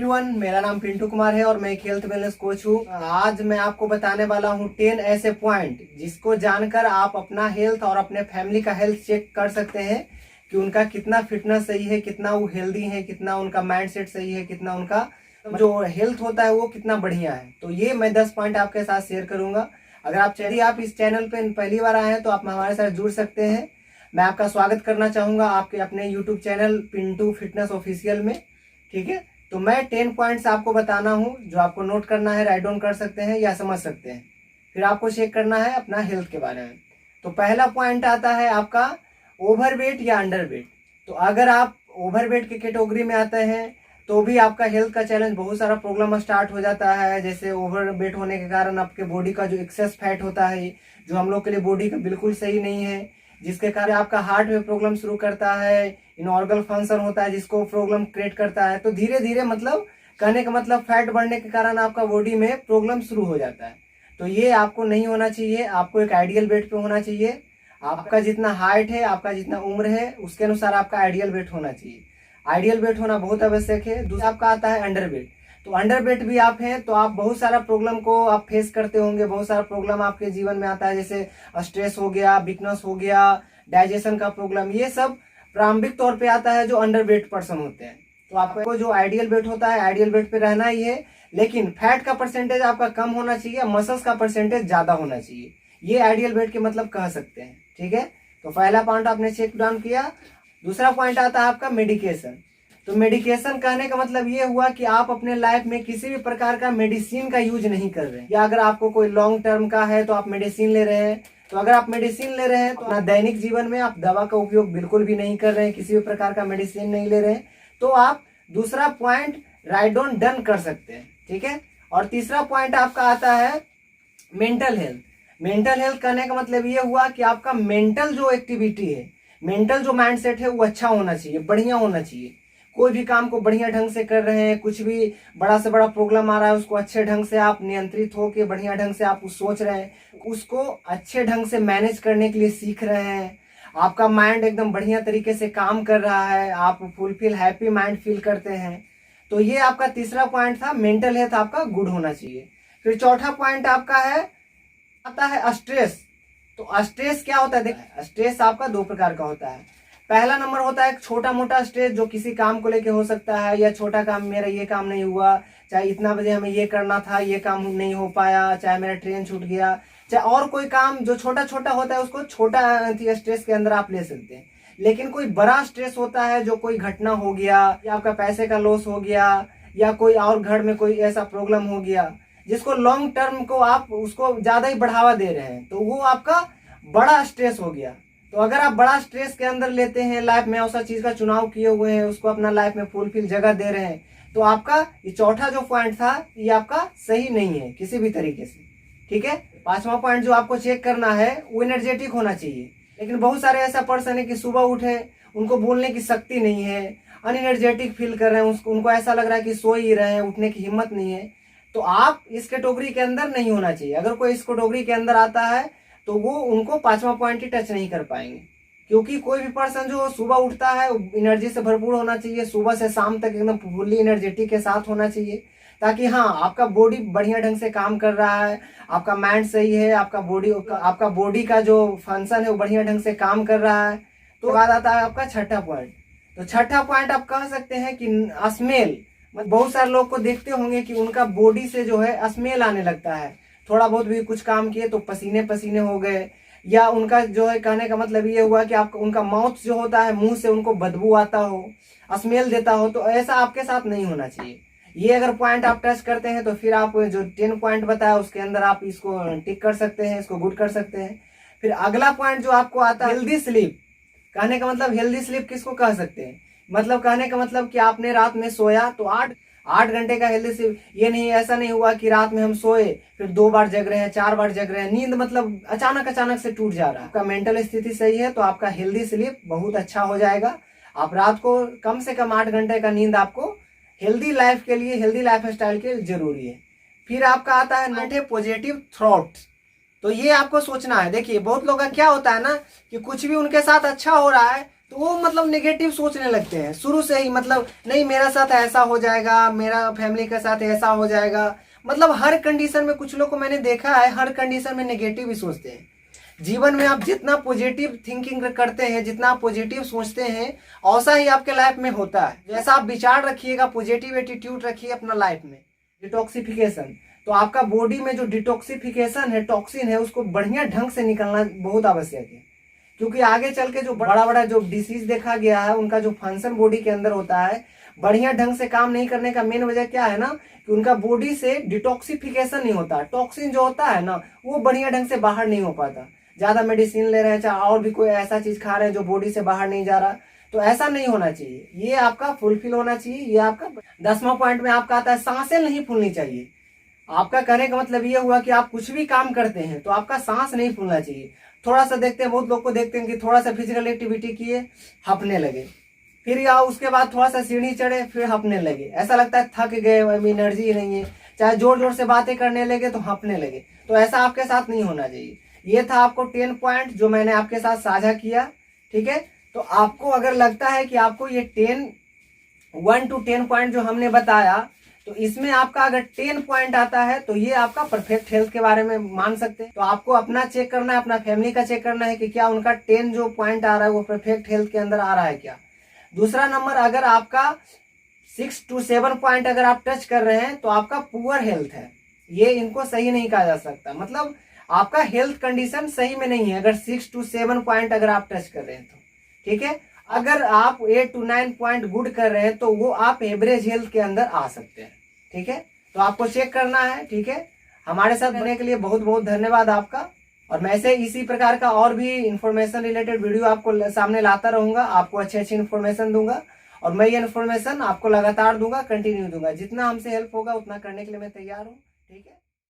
Everyone, मेरा नाम पिंटू कुमार है और मैं एक हेल्थ वेलनेस कोच हूँ। आज मैं आपको बताने वाला हूँ 10 ऐसे पॉइंट जिसको जानकर आप अपना हेल्थ और अपने फैमिली का हेल्थ चेक कर सकते हैं कि उनका कितना फिटनेस सही है, कितना वो हेल्दी है, कितना उनका माइंडसेट सही है, कितना उनका जो हेल्थ होता है वो कितना बढ़िया है। तो ये मैं 10 पॉइंट आपके साथ शेयर करूंगा। अगर आप इस चैनल पे पहली बार आए हैं तो आप हमारे साथ जुड़ सकते हैं। मैं आपका स्वागत करना चाहूंगा आपके अपने YouTube channel Pintu fitness official में। ठीक है, तो मैं 10 पॉइंट्स आपको बताना हूँ जो आपको नोट करना है, राइट डाउन कर सकते हैं या समझ सकते हैं। फिर आपको चेक करना है अपना हेल्थ के बारे में। तो पहला पॉइंट आता है आपका ओवरवेट या अंडरवेट। तो अगर आप ओवरवेट की कैटेगरी में आते हैं तो भी आपका हेल्थ का चैलेंज, बहुत सारा प्रॉब्लम स्टार्ट हो जाता है। जैसे ओवरवेट होने के कारण आपके बॉडी का जो एक्सेस फैट होता है जो हम लोग के लिए बॉडी का बिल्कुल सही नहीं है, जिसके कारण आपका हार्ट में प्रॉब्लम शुरू करता है, इनऑर्गन फंक्शन होता है जिसको प्रॉब्लम क्रिएट करता है। तो धीरे धीरे मतलब कहने का मतलब फैट बढ़ने के कारण आपका बॉडी में प्रॉब्लम शुरू हो जाता है। तो ये आपको नहीं होना चाहिए। आपको एक आइडियल वेट पे होना चाहिए। आपका जितना हाइट है, आपका जितना उम्र है, उसके अनुसार आपका आइडियल वेट होना चाहिए। आइडियल वेट होना बहुत आवश्यक है। दूसरा आपका आता है अंडर वेट। तो अंडर वेट भी आप हैं तो आप बहुत सारा प्रॉब्लम को आप फेस करते होंगे। बहुत सारा प्रॉब्लम आपके जीवन में आता है, जैसे स्ट्रेस हो गया, वीकनेस हो गया, डाइजेशन का प्रॉब्लम, ये सब प्रारंभिक तौर पे आता है जो अंडर वेट पर्सन होते हैं। तो आपको जो आइडियल वेट होता है, आइडियल वेट पे रहना ही है, लेकिन फैट का परसेंटेज आपका कम होना चाहिए, मसल्स का परसेंटेज ज्यादा होना चाहिए। ये आइडियल वेट के मतलब कह सकते हैं। ठीक है, तो पहला पॉइंट आपने चेक डाउन किया। दूसरा पॉइंट आता है आपका मेडिकेशन। तो मेडिकेशन कहने का मतलब ये हुआ कि आप अपने लाइफ में किसी भी प्रकार का मेडिसिन का यूज नहीं कर रहे हैं, या अगर आपको कोई लॉन्ग टर्म का है तो आप मेडिसिन ले रहे हैं। तो अगर आप मेडिसिन ले रहे हैं तो अपना दैनिक जीवन में आप दवा का उपयोग बिल्कुल भी नहीं कर रहे हैं, किसी भी प्रकार का मेडिसिन नहीं ले रहे हैं, तो आप दूसरा पॉइंट राइट डाउन डन कर सकते हैं। ठीक है, और तीसरा पॉइंट आपका आता है मेंटल हेल्थ। मेंटल हेल्थ कहने का मतलब ये हुआ कि आपका मेंटल जो एक्टिविटी है, मेंटल जो माइंडसेट है वो अच्छा होना चाहिए, बढ़िया होना चाहिए। कोई भी काम को बढ़िया ढंग से कर रहे हैं, कुछ भी बड़ा से बड़ा प्रॉब्लम आ रहा है उसको अच्छे ढंग से आप नियंत्रित होकर बढ़िया ढंग से आप सोच रहे हैं, उसको अच्छे ढंग से मैनेज करने के लिए सीख रहे हैं। आपका माइंड एकदम बढ़िया तरीके से काम कर रहा है, आप फुलफिल हैप्पी माइंड फील करते हैं। तो ये आपका तीसरा पॉइंट था, मेंटल हेल्थ आपका गुड होना चाहिए। फिर चौथा पॉइंट आपका है आता है स्ट्रेस। तो स्ट्रेस क्या होता है? देखिए, स्ट्रेस आपका दो प्रकार का होता है। पहला नंबर होता है छोटा मोटा स्ट्रेस जो किसी काम को लेके हो सकता है, या छोटा काम, मेरा ये काम नहीं हुआ, चाहे इतना बजे हमें ये करना था, ये काम नहीं हो पाया, चाहे मेरा ट्रेन छूट गया, चाहे और कोई काम जो छोटा छोटा होता है उसको छोटा स्ट्रेस के अंदर आप ले सकते हैं। लेकिन कोई बड़ा स्ट्रेस होता है जो कोई घटना हो गया, या आपका पैसे का लॉस हो गया, या कोई और घर में कोई ऐसा प्रॉब्लम हो गया जिसको लॉन्ग टर्म को आप उसको ज्यादा ही बढ़ावा दे रहे हैं, तो वो आपका बड़ा स्ट्रेस हो गया। तो अगर आप बड़ा स्ट्रेस के अंदर लेते हैं, लाइफ में ऐसा चीज का चुनाव किए हुए हैं, उसको अपना लाइफ में फुलफिल जगह दे रहे हैं, तो आपका ये चौथा जो पॉइंट था ये आपका सही नहीं है किसी भी तरीके से। ठीक है, पांचवा पॉइंट जो आपको चेक करना है वो एनर्जेटिक होना चाहिए। लेकिन बहुत सारे ऐसा पर्सन है कि सुबह उठे, उनको बोलने की शक्ति नहीं है, अनएनर्जेटिक फील कर रहे हैं, उनको ऐसा लग रहा है कि सो ही रहे हैं, उठने की हिम्मत नहीं है। तो आप इस कैटेगरी के अंदर नहीं होना चाहिए। अगर कोई इस कैटेगरी के अंदर आता है तो वो उनको पांचवा पॉइंट ही टच नहीं कर पाएंगे, क्योंकि कोई भी पर्सन जो सुबह उठता है एनर्जी से भरपूर होना चाहिए, सुबह से शाम तक एकदम फुल्ली एनर्जेटिक के साथ होना चाहिए, ताकि हाँ आपका बॉडी बढ़िया ढंग से काम कर रहा है, आपका माइंड सही है, आपका बॉडी का जो फंक्शन है वो बढ़िया ढंग से काम कर रहा है। तो बाद आता है आपका छठा पॉइंट। तो छठा पॉइंट आप कह सकते हैं कि स्मेल। बहुत सारे लोग को देखते होंगे कि उनका बॉडी से जो है स्मेल आने लगता है, थोड़ा बहुत भी कुछ काम किए तो पसीने पसीने हो गए, या उनका जो है कहने का मतलब ये हुआ कि आपका उनका माउथ जो होता है, मुंह से उनको बदबू आता हो, स्मेल देता हो। तो ऐसा आपके साथ नहीं होना चाहिए। ये अगर पॉइंट आप टच करते हैं तो फिर आप जो 10 पॉइंट बताया उसके अंदर आप इसको टिक कर सकते हैं, इसको गुड कर सकते हैं। फिर अगला पॉइंट जो आपको आता है हेल्दी स्लीप। कहने का मतलब हेल्दी स्लीप किसको कह सकते हैं? मतलब कहने का मतलब कि आपने रात में सोया तो 8 घंटे का हेल्दी स्लीप। ये नहीं, ऐसा नहीं हुआ कि रात में हम सोए फिर 2 बार जग रहे हैं, 4 बार जग रहे हैं, नींद मतलब अचानक से टूट जा रहा है। आपका मेंटल स्थिति सही है तो आपका हेल्दी स्लीप बहुत अच्छा हो जाएगा। आप रात को कम से कम 8 घंटे का नींद आपको हेल्दी लाइफ के लिए, हेल्दी लाइफ स्टाइल के लिए जरूरी है। फिर आपका आता है नॉट ए पॉजिटिव थॉट। तो ये आपको सोचना है। देखिए, बहुत लोगों का क्या होता है ना कि कुछ भी उनके साथ अच्छा हो रहा है तो तो वो मतलब नेगेटिव सोचने लगते हैं शुरू से ही, मतलब नहीं मेरा साथ ऐसा हो जाएगा, मेरा फैमिली के साथ ऐसा हो जाएगा, मतलब हर कंडीशन में कुछ लोग को मैंने देखा है हर कंडीशन में नेगेटिव ही सोचते हैं। जीवन में आप जितना पॉजिटिव थिंकिंग करते हैं, जितना आप पॉजिटिव सोचते हैं, वैसा ही आपके लाइफ में होता है। जैसा आप विचार रखिएगा, पॉजिटिव एटीट्यूड रखिए अपना लाइफ में। डिटॉक्सिफिकेशन, तो आपका बॉडी में जो डिटॉक्सिफिकेशन है, टॉक्सिन है, उसको बढ़िया ढंग से निकलना बहुत आवश्यक है। क्योंकि आगे चल के जो बड़ा बड़ा जो डिसीज देखा गया है, उनका जो फंक्शन बॉडी के अंदर होता है, बढ़िया ढंग से काम नहीं करने का मेन वजह क्या है ना, कि उनका बॉडी से डिटॉक्सिफिकेशन नहीं होता। टॉक्सिन जो होता है ना, वो बढ़िया ढंग से बाहर नहीं हो पाता। ज्यादा मेडिसिन ले रहे हैं, चाहे और भी कोई ऐसा चीज खा रहे हैं जो बॉडी से बाहर नहीं जा रहा, तो ऐसा नहीं होना चाहिए। ये आपका फुलफिल होना चाहिए। ये आपका 10वां पॉइंट में आपका आता है सांसें नहीं फूलनी चाहिए। आपका कहने का मतलब ये हुआ कि आप कुछ भी काम करते हैं तो आपका सांस नहीं फूलना चाहिए। थोड़ा सा देखते हैं, बहुत लोग को देखते हैं कि थोड़ा सा फिजिकल एक्टिविटी किए, हंपने लगे, फिर या उसके बाद थोड़ा सा सीढ़ी चढ़े, फिर हंपने लगे, ऐसा लगता है थक गए, एनर्जी नहीं है। चाहे जोर जोर से बातें करने लगे तो हंपने लगे, तो ऐसा आपके साथ नहीं होना चाहिए। ये था आपको 10 पॉइंट जो मैंने आपके साथ साझा किया, ठीक है। तो आपको अगर लगता है कि आपको ये 1 to 10 पॉइंट जो हमने बताया, तो इसमें आपका अगर 10 पॉइंट आता है तो ये आपका परफेक्ट हेल्थ के बारे में मान सकते हैं। तो आपको अपना चेक करना है, अपना फैमिली का चेक करना है कि क्या उनका 10 जो पॉइंट आ रहा है वो परफेक्ट हेल्थ के अंदर आ रहा है क्या। दूसरा नंबर, अगर आपका 6 to 7 पॉइंट अगर आप टच कर रहे हैं तो आपका पुअर हेल्थ है। ये इनको सही नहीं कहा जा सकता, मतलब आपका हेल्थ कंडीशन सही में नहीं है अगर 6 to 7 पॉइंट अगर आप टच कर रहे हैं तो, ठीक है। अगर आप 8 to 9 पॉइंट गुड कर रहे हैं तो वो आप एवरेज हेल्थ के अंदर आ सकते हैं, ठीक है। तो आपको चेक करना है, ठीक है। हमारे साथ रहने के लिए बहुत बहुत धन्यवाद आपका। और मैं ऐसे इसी प्रकार का और भी इंफॉर्मेशन रिलेटेड वीडियो आपको सामने लाता रहूंगा, आपको अच्छी अच्छी इन्फॉर्मेशन दूंगा, और मैं ये इन्फॉर्मेशन आपको लगातार दूंगा, कंटिन्यू दूंगा। जितना हमसे हेल्प होगा उतना करने के लिए मैं तैयार हूँ, ठीक है।